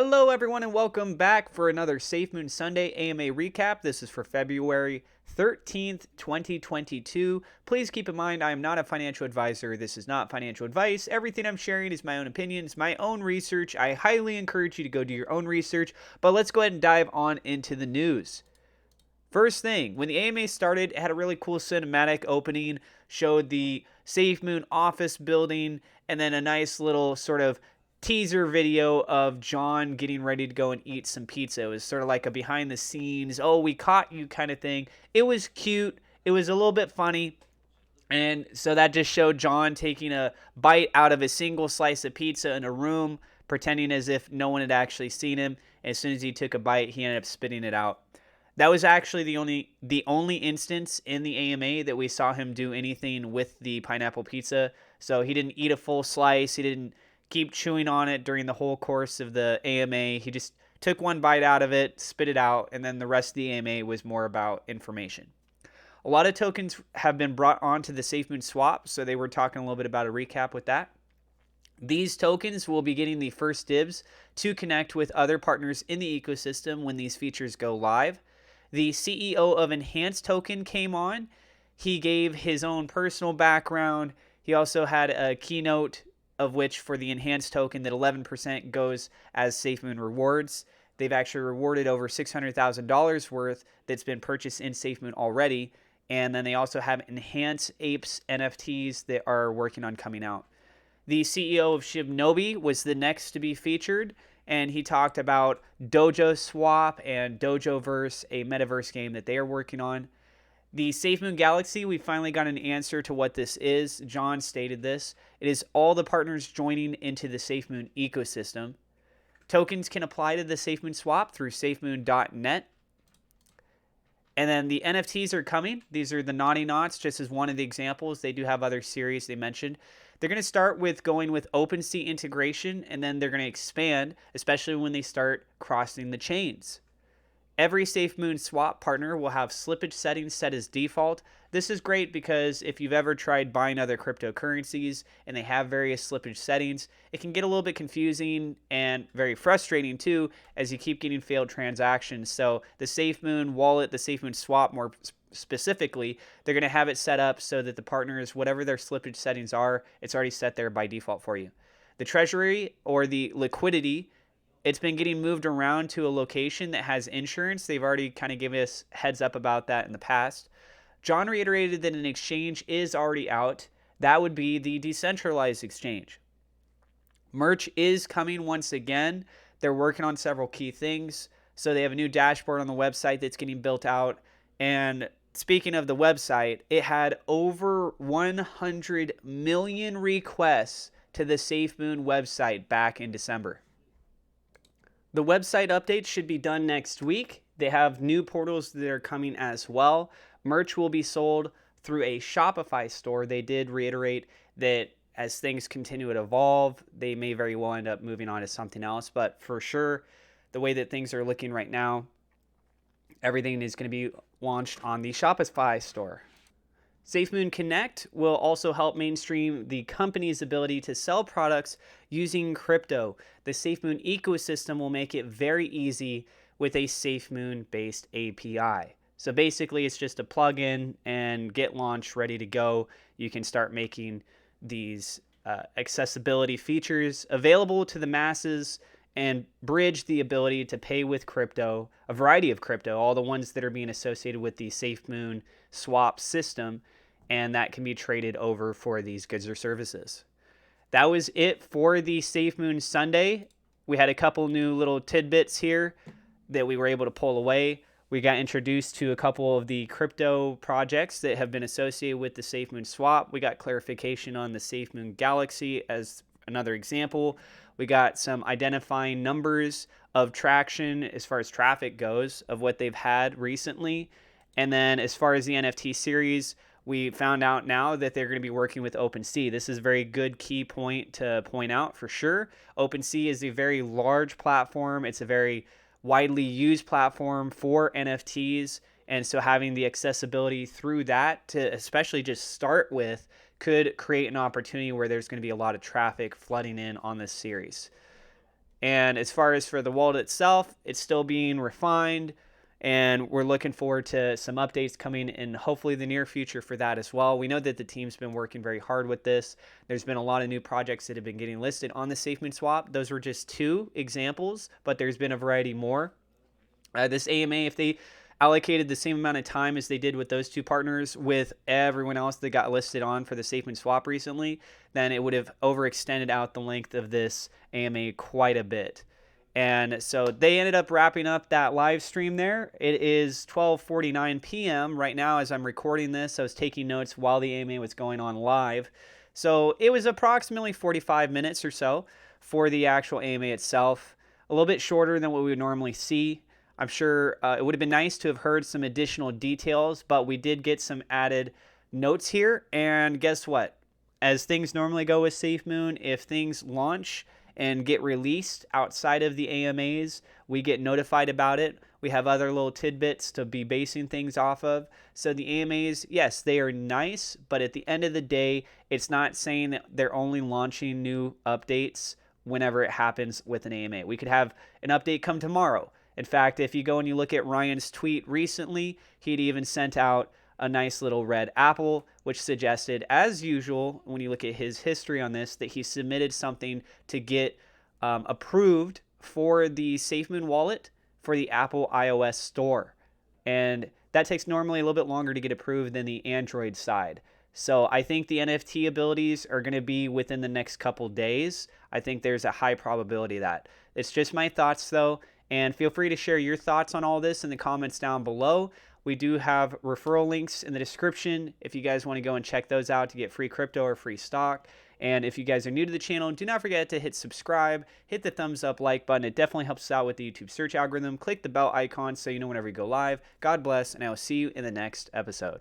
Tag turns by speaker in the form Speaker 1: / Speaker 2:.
Speaker 1: Hello, everyone, and welcome back for another SafeMoon Sunday AMA recap. This is for February 13th, 2022. Please keep in mind, I am not a financial advisor. This is not financial advice. Everything I'm sharing is my own opinions, my own research. I highly encourage you to go do your own research, but let's go ahead and dive on into the news. First thing, when the AMA started, it had a really cool cinematic opening, showed the SafeMoon office building, and then a nice little sort of teaser video of John getting ready to go and eat some pizza. It was sort of like a behind the scenes, oh, we caught you kind of thing. It was cute. It was a little bit funny. And so that just showed John taking a bite out of a single slice of pizza in a room, pretending as if no one had actually seen him. As soon as he took a bite, he ended up spitting it out. That was actually the only instance in the AMA that we saw him do anything with the pineapple pizza. So he didn't eat a full slice. He didn't keep chewing on it during the whole course of the AMA. He just took one bite out of it, spit it out, and then the rest of the AMA was more about information. A lot of tokens have been brought onto the SafeMoon swap, so they were talking a little bit about a recap with that. These tokens will be getting the first dibs to connect with other partners in the ecosystem when these features go live. The CEO of Enhanced Token came on. He gave his own personal background. He also had a keynote of which for the Enhanced Token that 11% goes as SafeMoon rewards. They've actually rewarded over $600,000 worth that's been purchased in SafeMoon already. And then they also have Enhanced Apes NFTs that are working on coming out. The CEO of Shibnobi was the next to be featured, and he talked about Dojo Swap and Dojoverse, a metaverse game that they are working on. The SafeMoon Galaxy, we finally got an answer to what this is. John stated this. It is all the partners joining into the SafeMoon ecosystem. Tokens can apply to the SafeMoon swap through safemoon.net. And then the NFTs are coming. These are the Naughty Knots, just as one of the examples. They do have other series they mentioned. They're going to start with going with OpenSea integration, and then they're going to expand, especially when they start crossing the chains. Every SafeMoon swap partner will have slippage settings set as default. This is great because if you've ever tried buying other cryptocurrencies and they have various slippage settings, it can get a little bit confusing and very frustrating too as you keep getting failed transactions. So the SafeMoon wallet, the SafeMoon swap more specifically, they're going to have it set up so that the partners, whatever their slippage settings are, it's already set there by default for you. The treasury or the liquidity, it's been getting moved around to a location that has insurance. They've already kind of given us heads up about that in the past. John reiterated that an exchange is already out. That would be the decentralized exchange. Merch is coming once again. They're working on several key things. So they have a new dashboard on the website that's getting built out. And speaking of the website, it had over 100 million requests to the SafeMoon website back in December. The website updates should be done next week. They have new portals that are coming as well. Merch will be sold through a Shopify store. They did reiterate that as things continue to evolve, they may very well end up moving on to something else. But for sure, the way that things are looking right now, everything is going to be launched on the Shopify store. SafeMoon Connect will also help mainstream the company's ability to sell products using crypto. The SafeMoon ecosystem will make it very easy with a SafeMoon-based API. So basically, it's just a plugin and get launched ready to go. You can start making these accessibility features available to the masses and bridge the ability to pay with crypto, a variety of crypto, all the ones that are being associated with the SafeMoon swap system, and that can be traded over for these goods or services. That was it for the SafeMoon Sunday. We had a couple new little tidbits here that we were able to pull away. We got introduced to a couple of the crypto projects that have been associated with the SafeMoon swap. We got clarification on the SafeMoon Galaxy as another example. We got some identifying numbers of traction as far as traffic goes of what they've had recently. And then as far as the NFT series, we found out now that they're going to be working with OpenSea. This is a very good key point to point out for sure. OpenSea is a very large platform. It's a very widely used platform for NFTs. And so having the accessibility through that to especially just start with could create an opportunity where there's going to be a lot of traffic flooding in on this series. And as far as for the wallet itself, it's still being refined, and we're looking forward to some updates coming in hopefully the near future for that as well. We know that the team's been working very hard with this. There's been a lot of new projects that have been getting listed on the SafeMoon swap. Those were just 2 examples, but there's been a variety more. This AMA, if they allocated the same amount of time as they did with those 2 partners with everyone else that got listed on for the SafeMoon swap recently, then it would have overextended out the length of this AMA quite a bit. And so they ended up wrapping up that live stream there. It is 12:49 p.m. right now as I'm recording this. I was taking notes while the AMA was going on live. So it was approximately 45 minutes or so for the actual AMA itself. A little bit shorter than what we would normally see. I'm sure it would have been nice to have heard some additional details, but we did get some added notes here. And guess what? As things normally go with SafeMoon, if things launch and get released outside of the AMAs, we get notified about it. We have other little tidbits to be basing things off of. So the AMAs, yes, they are nice, but at the end of the day, it's not saying that they're only launching new updates whenever it happens with an AMA. We could have an update come tomorrow. In fact, if you go and you look at Ryan's tweet recently, he'd even sent out a nice little red apple, which suggested, as usual, when you look at his history on this, that he submitted something to get approved for the SafeMoon wallet for the Apple iOS store. And that takes normally a little bit longer to get approved than the Android side. So I think the NFT abilities are going to be within the next couple days. I think there's a high probability of that. It's just my thoughts, though. And feel free to share your thoughts on all this in the comments down below. We do have referral links in the description if you guys want to go and check those out to get free crypto or free stock. And if you guys are new to the channel, do not forget to hit subscribe, hit the thumbs up like button. It definitely helps us out with the YouTube search algorithm. Click the bell icon so you know whenever we go live. God bless, and I will see you in the next episode.